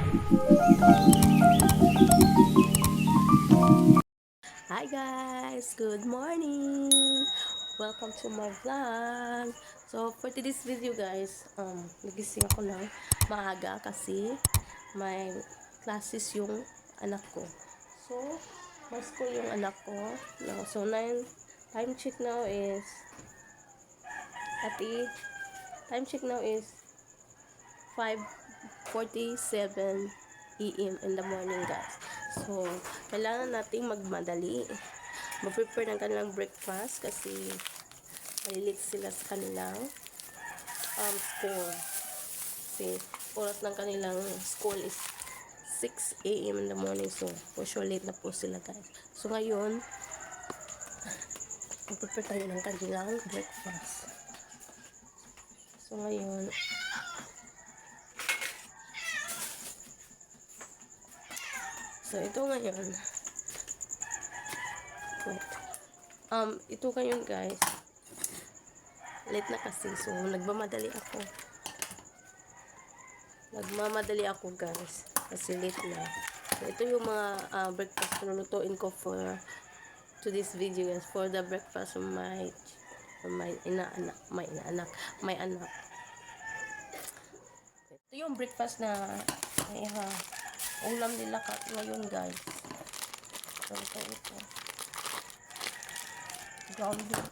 Hi guys! Good morning! Welcome to my vlog. So, for today's video guys, nagising ako ng maaga kasi may classes yung anak ko. So, may school yung anak ko. No, so, time check now is ati, time check now is 5:47 AM in the morning guys. So, kailangan nating magmadali. Mag-prepare ng kanilang breakfast kasi malilate sila sa kanilang school. Kasi oras ng kanilang school is 6 AM in the morning. So, for sure late na po sila guys. So, ngayon, mag-prepare tayo ng kanilang breakfast. So, ngayon, ito ngayon, wait. Ito ngayon guys, late na kasi. So, nagmamadali ako guys. Kasi late na. So, ito yung mga breakfast na lutuin ko for today's video guys. For the breakfast of my anak. Ito yung breakfast na ulam nila ngayon guys. So, ito. Ground beef.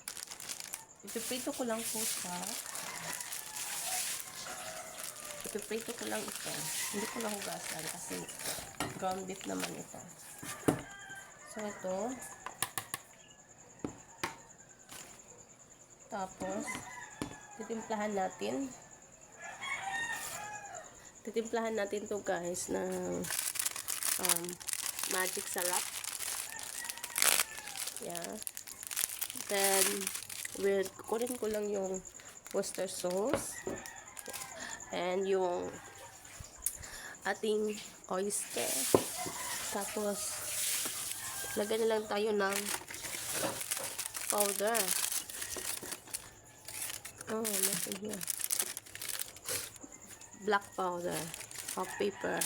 Ipiprito ko lang po siya. Ipiprito ko lang ito. Hindi ko lang hugasan kasi ground beef naman ito. So, ito. Tapos, titimplahan natin to guys ng magic sarap. Yeah. Then, kukunin ko lang yung oyster sauce and yung ating oyster. Tapos, lagyan na lang tayo ng powder. Oh, nothing here. Black powder of pepper.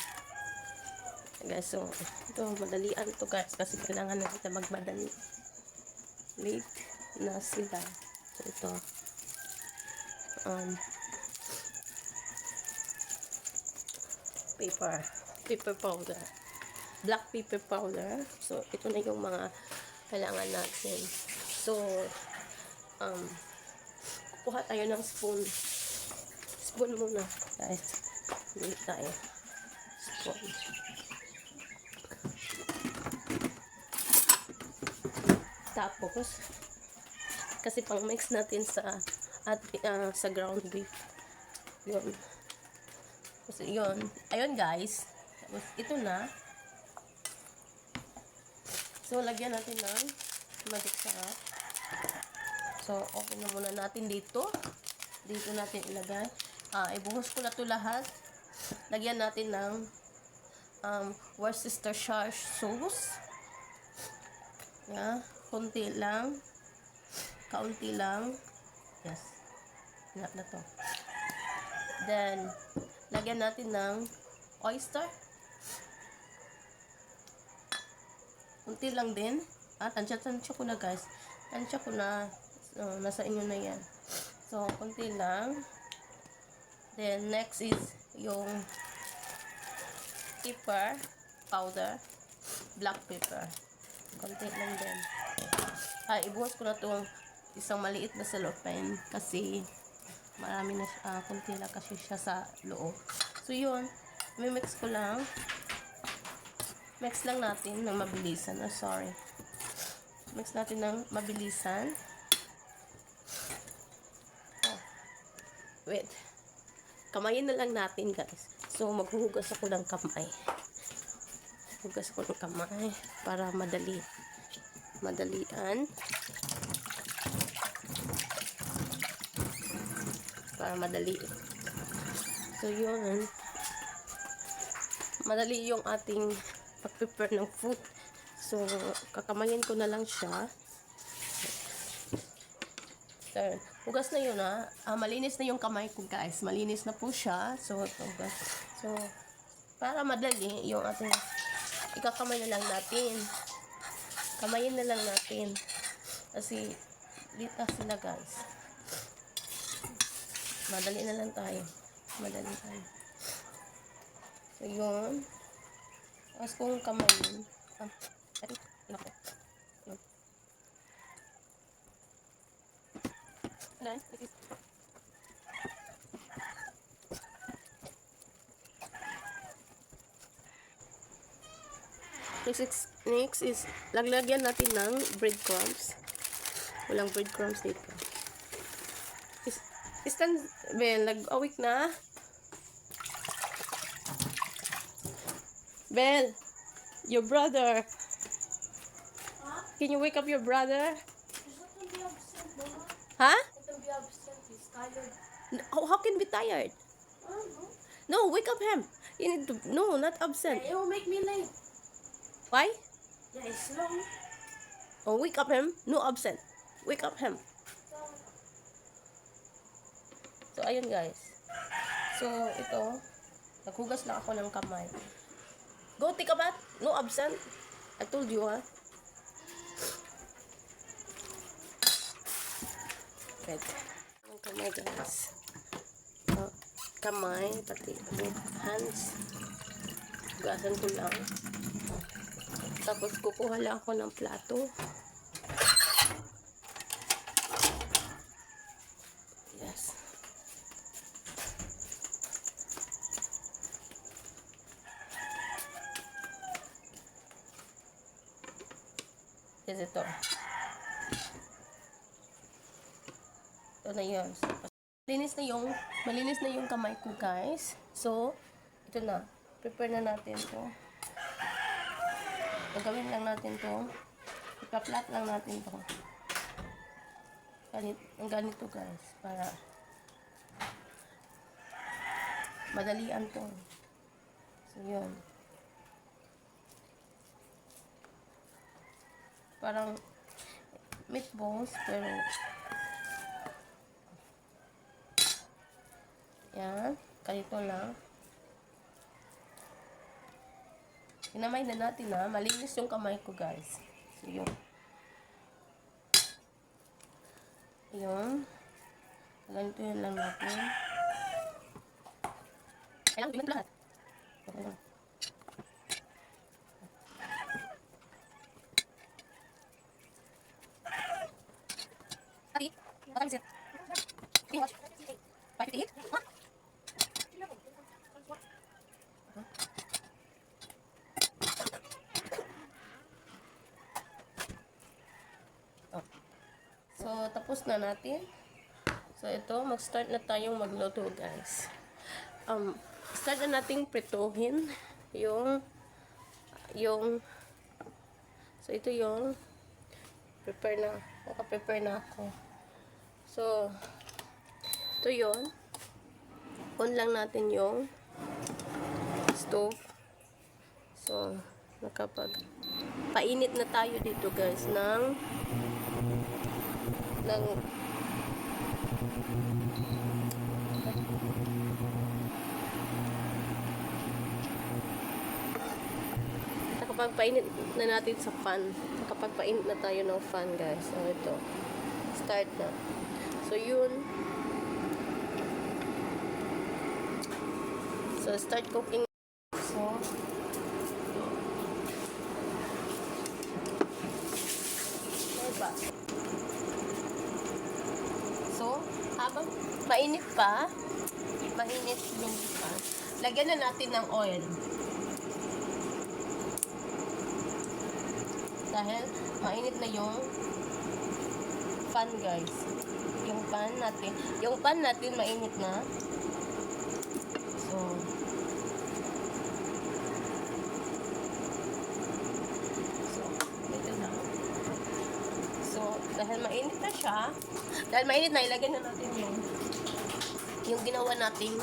Guys, so, ito, madalian to guys kasi kailangan natin magmadali. Late na sila. So, ito. Pepper powder. Black pepper powder. So, ito na yung mga kailangan natin. So, kuha tayo ng spoon. Spoon muna, guys. Hindi tayo. Spoon. Tapos, kasi pang mix natin sa ground beef. Yun. Kasi yun. Ayun guys. Tapos, ito na. So, lagyan natin ng magic sarap. So, open na muna natin dito. Dito natin ilagay. Ibuhos ko na to lahat. Lagyan natin ng Worcestershire sauce. Yeah. Kaunti lang. Yes. Enough na to. Then, lagyan natin ng oyster. Kunti lang din. Tansya ko na guys. Tansya ko na. So, nasa inyo na yan. So, kunti lang. Then, next is yung pepper powder. Black pepper. Kunti lang din. Ibuhos ko na itong isang maliit na cellophane kasi marami na kunti lang kasi siya sa loob. So, yun. Mimix ko lang. Mix lang natin ng mabilisan. Sorry. Mix natin ng mabilisan. Wait. Kamayin na lang natin, guys. So, maghuhugas ako ng kamay. Hugas ako ng kamay para madalian. Para madali. So, yun. Madali yung ating pag-prepare ng food. So, kakamayin ko na lang siya. So, hugas na yun malinis na yung kamay ko guys. Malinis na po siya. So, ito guys. So, Para madali yung ating ikakamay na lang natin. Kamayin na lang natin. Kasi lita sila guys. Madali na lang tayo. Madali tayo. So yun. Tapos kung kamayin. Next is laglagyan natin ng breadcrumbs. Walang breadcrumbs dito. Istan, Bel, nag-awik na. Bel, your brother. Huh? Can you wake up your brother? Huh? How can be tired? No, wake up him. You need to, no, not absent. It will make me late. Why? Yeah, it's slow. Oh, wake up him. No absent. Wake up him. So, ayun guys. So, ito. Naghugas lang ako ng kamay. Go, take a bath. No absent. I told you, ha? Wait. Ang kamay guys. Kamay, pati hands. Hugasan ko lang. Tapos kukuha lang ako ng plato. Yes. Yes, ito. Ito na yun. Malinis na yung kamay ko guys. So, ito na. Prepare na natin to. Gagawin lang natin to. Ipa-flat lang natin to. Ganito guys. Para madalian to. So, yun. Parang meatballs, pero yan. Ganito lang. Kinamay na natin na. Malinis yung kamay ko guys. So, yun. Yun. Ganito yun lang natin. Kailangan yun lahat. Okay lang. Ati, what time is it? Can you watch? 5:58? What? So, tapos na natin. So, ito, mag-start na tayong magluto, guys. Start na nating prituhin so, ito yung naka-prepare na ako. So, ito yun. On lang natin yung stove. So, painit na tayo dito, guys, ng nakapagpainit na natin sa fan. Nakapagpainit na tayo ng fan, guys. So, ito. Start na. So, yun. So, start cooking. So, diba? So, habang mainit yung pan, lagyan na natin ng oil. Dahil mainit na yung pan, guys. Yung pan natin mainit na. So, ito na. So, dahil mainit na siya, ilagay na natin yung ginawa nating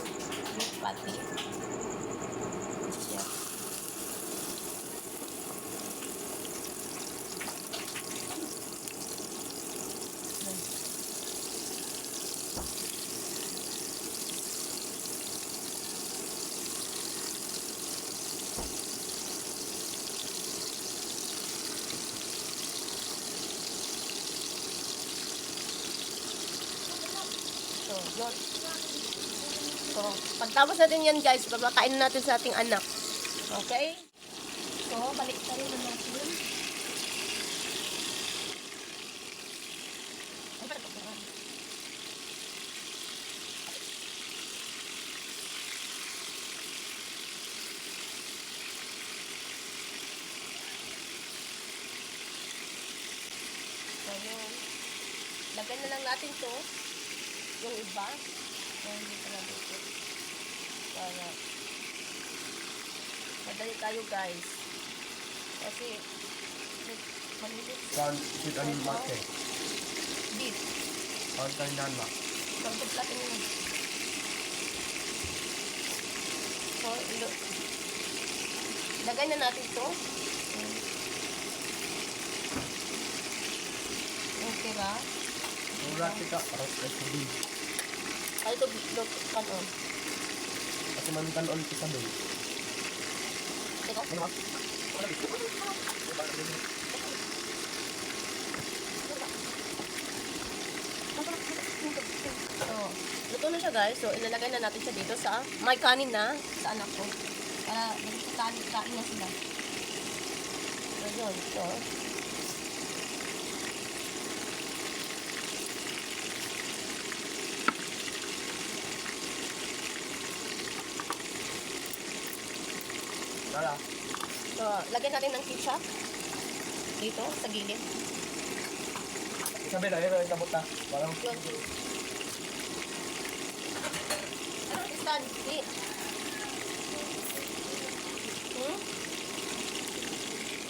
beef patty. Yeah. Yun. So, pagtapos natin yan guys, papakain na natin sa ating anak. Okay? So, balik na rin natin. Ay, balik ko na. So, yun. Lagyan na lang natin to. Yung iba. Ayan, dito na dito. Para madali tayo guys. Kasi malilit. Kan sit anin make. Beef. Kan kainan mak. Pagkot natin yun. So, lagay na natin to. Yung tira. Murah kita paras kasi Ay, ito bitlog kanon. Kasi mantan on kita dun. Ito? Ano mak? So, luto na siya guys. So, ilalagay na natin siya dito sa may kanin na sa anak ko. Para kain na sila. So, yun. So, Dala. so lagyan natin ng ketchup dito sa gilid. Sabi na yun ang tabot na. Parang Yun. Ano, Istan? Eat.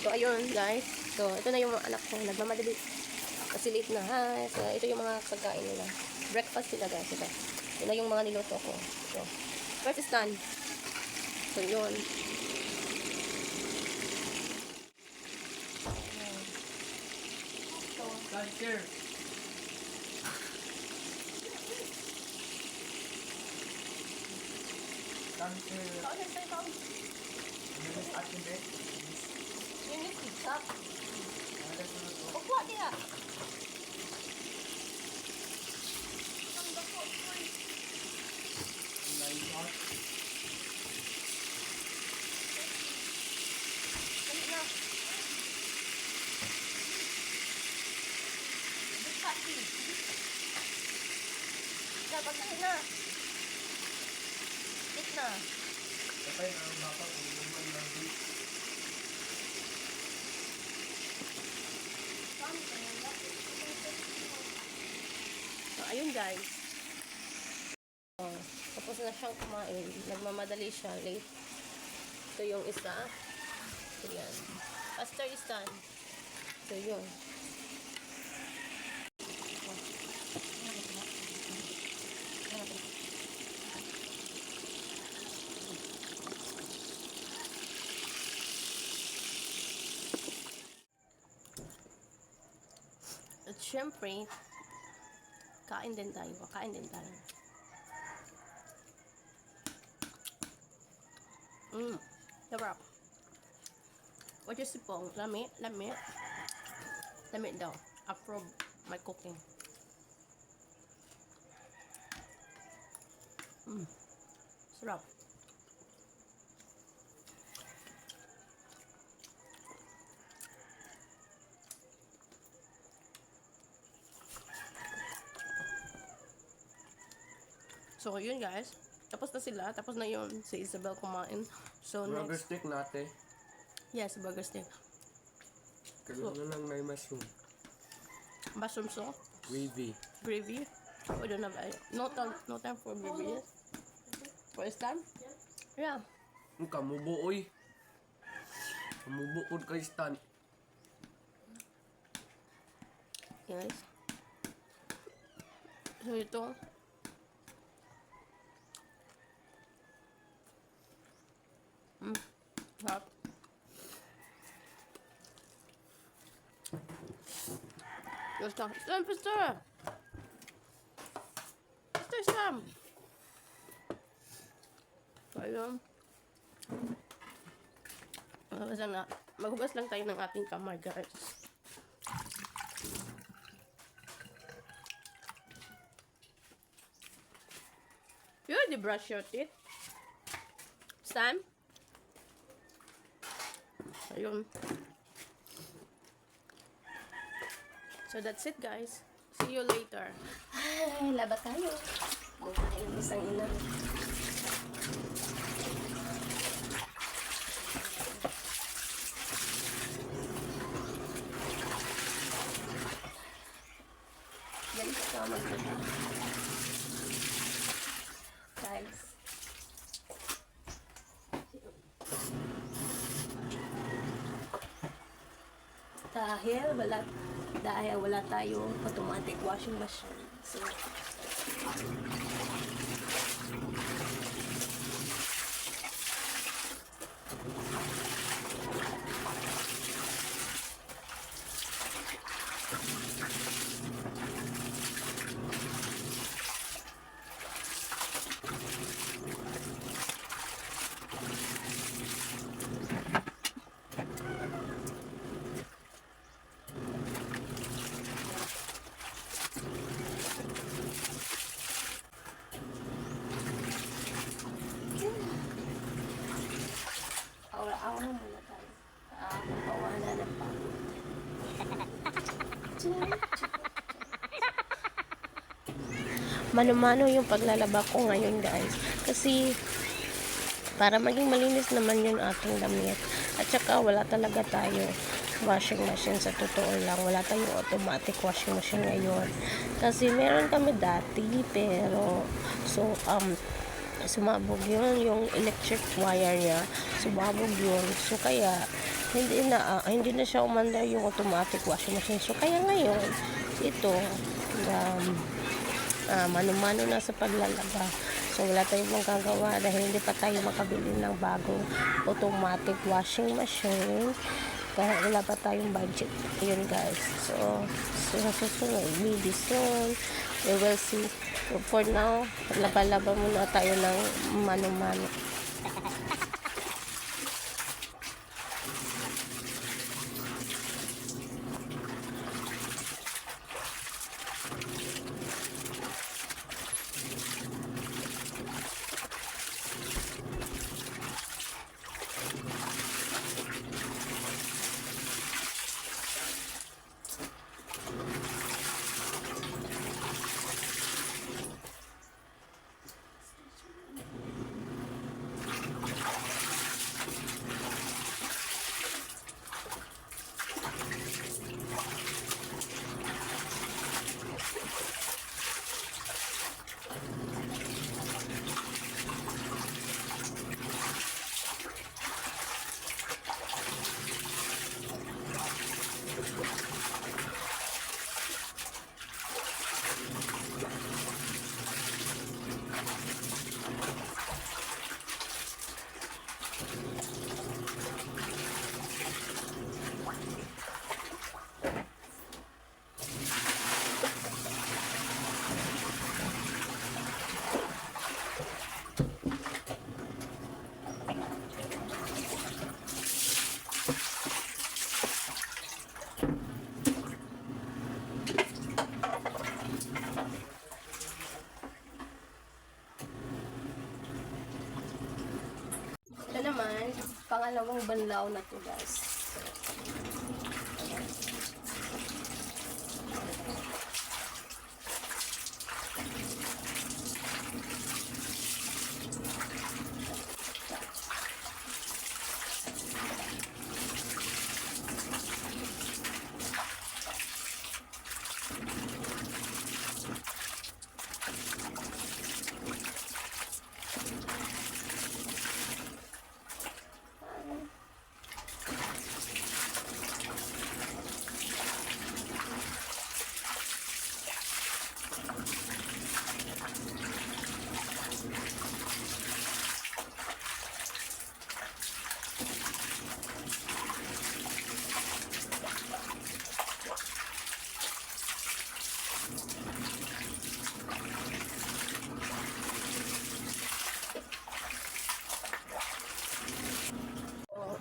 So, ayun guys. So, ito na yung mga anak ko. Nagmamadali. Kasi late na. Ha? So, ito yung mga pagkain nila. Breakfast nila guys. Ito. Ito na yung mga niluto ko. So, first is done. So, yun. Culture. Culture. Kaon na tayo, kaon. Bilis atin eh. Yun yung ketchup. Ada sunod ko. Pagkuha dia. Lain Dali na. Bukati. Dapat na. Sit na. Kapay na ang baka kung naman lang di. So, ayun guys. Oh, tapos na siyang kumain. Nagmamadali siya. Late. Ito yung isa. So, yan. Faster is done. So, yun. At syempre, kain din tayo. Kain din tayo. Sarap. What you sipong? Lami? Lami? Lami daw. Approve my cooking. Sarap. So, yun guys. Tapos na sila. Tapos na yun si Isabel kumain. So, Burger next. stick natin. Yes, burger stick. Kaya na lang may mushroom. Mushroom sauce. Gravy. Gravy. We don't have no time for gravy. Yes. First time? Yeah. Ang kamubo oy. Kamubo pod kay Stan. Yes. So, ito. Sarap. Yes, Sam. Sam, Mister! Mister Sam! So, ayun. Maghugas lang tayo ng ating kamay, guys. you brush your teeth? Stan? Ayun. So that's it, guys. See you later. Ay, laba tayo. Buhay ng isang ina. Yan ka magkita. Guys. Dahil wala tayong automatic washing machine. So, aura-aura muna tayo. Pawala ng pagod. Mano-mano yung paglalaba ko ngayon, guys. Kasi, para maging malinis naman yung ating damit. At saka, wala talaga tayo washing machine, sa totoo lang. Wala tayong automatic washing machine ngayon. Kasi, meron kami dati, pero, sumabog yun, yung electric wire niya, sumabog yun. So, kaya, hindi na siya umandar yung automatic washing machine. So, kaya ngayon, ito, mano-mano na sa paglalaba. So, wala tayong magagawa dahil hindi pa tayo makabili ng bagong automatic washing machine. Kaya wala pa tayong budget. Yun, guys. So sa susunod, maybe soon, we will see. So, for now, laba-laba muna tayo ng mano-mano. Ito naman, pangalawang banlaw na to, guys.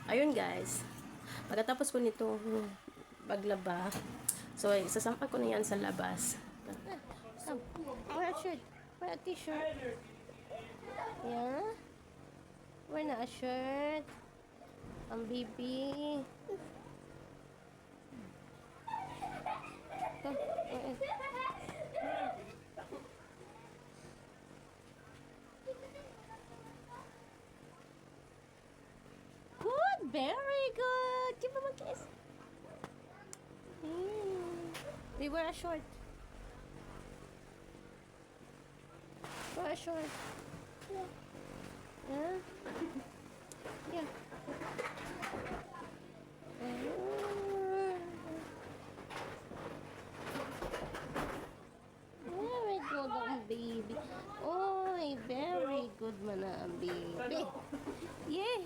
Ayun, guys, pagkatapos ko nito paglaba, so isasampa ko na yan sa labas. Wear a shirt, wear a t-shirt. Yeah? Wear na a shirt. Ang baby. Ito. Good, very good. Give him a kiss. We wear a short. Wear a short. Yeah. Yeah. Very good ang baby. Oy, very good man ang baby. Yeah.